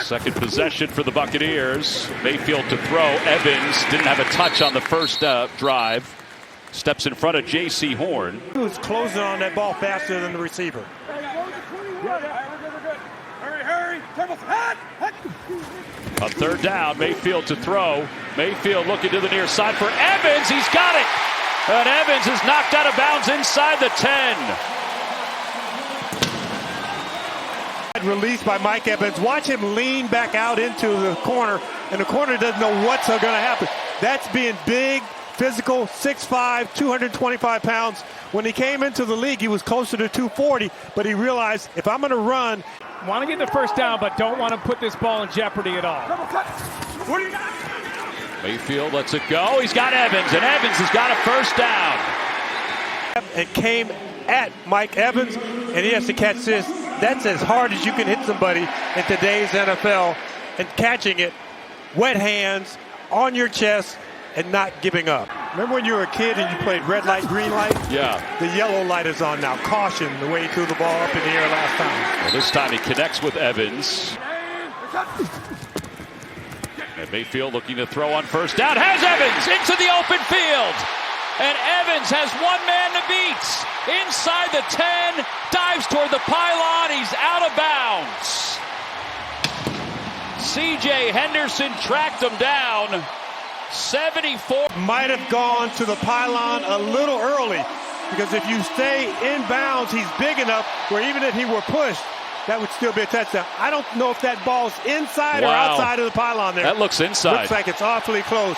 Second possession for the Buccaneers. Mayfield to throw. Evans didn't have a touch on the first drive. Steps in front of J.C. Horn. He was closing on that ball faster than the receiver. On third down, Mayfield to throw. Mayfield looking to the near side for Evans. He's got it. And Evans is knocked out of bounds inside the 10. Released by Mike Evans. Watch him lean back out into the corner, and the corner doesn't know what's going to happen. That's being big, physical, 6'5", 225 pounds. When he came into the league, he was closer to 240, but he realized, if I'm going to run... Want to get the first down, but don't want to put this ball in jeopardy at all. Mayfield lets it go. He's got Evans, and Evans has got a first down. It came at Mike Evans, and he has to catch this. That's as hard as you can hit somebody in today's NFL, and catching it, wet hands, on your chest, and not giving up. Remember when you were a kid and you played red light, green light? Yeah. The yellow light is on now. Caution, the way he threw the ball up in the air last time. Well, this time he connects with Evans. And Mayfield looking to throw on first down. Has Evans into the open field. And Evans has one man to beat. Inside the 10, dives toward the pylon. He's out of bounds. C.J. Henderson tracked him down. 74. Might have gone to the pylon a little early, because if you stay in bounds, he's big enough where even if he were pushed, that would still be a touchdown. I don't know if that ball's inside or outside of the pylon there. That looks inside. Looks like it's awfully close.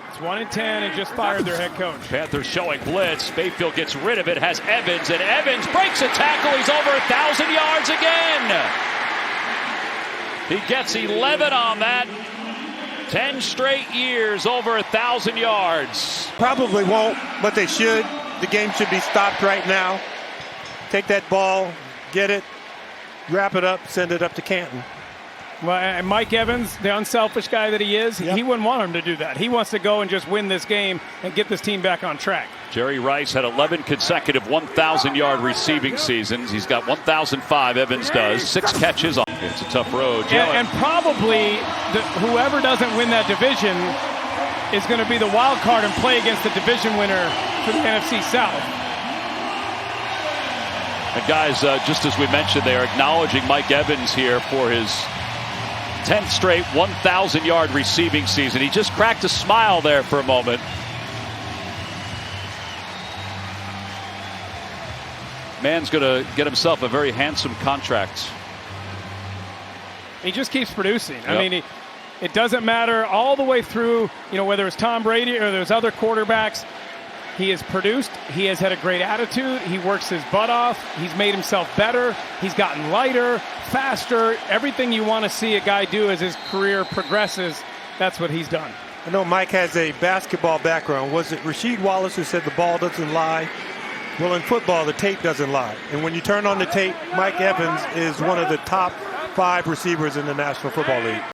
It's 1 and 10 and just fired their head coach. Panthers showing blitz. Mayfield gets rid of it, has Evans, and Evans breaks a tackle. He's over 1,000 yards again. He gets 11 on that. 10 straight years over 1,000 yards. Probably won't, but they should. The game should be stopped right now. Take that ball, get it, wrap it up, send it up to Canton. Well, and Mike Evans, the unselfish guy that he is, he wouldn't want him to do that. He wants to go and just win this game and get this team back on track. Jerry Rice had 11 consecutive 1,000-yard receiving seasons. He's got 1,005, Evans does. 6 catches. It's a tough road. And probably whoever doesn't win that division is going to be the wild card and play against the division winner for the NFC South. And guys, just as we mentioned, they are acknowledging Mike Evans here for his 10th straight 1,000-yard receiving season. He just cracked a smile there for a moment. Man's going to get himself a very handsome contract. He just keeps producing. I mean, it doesn't matter all the way through, whether it's Tom Brady or there's other quarterbacks. He has produced. He has had a great attitude. He works his butt off. He's made himself better. He's gotten lighter, faster. Everything you want to see a guy do as his career progresses, that's what he's done. I know Mike has a basketball background. Was it Rasheed Wallace who said the ball doesn't lie? Well, in football, the tape doesn't lie. And when you turn on the tape, Mike Evans is one of the top 5 receivers in the National Football League.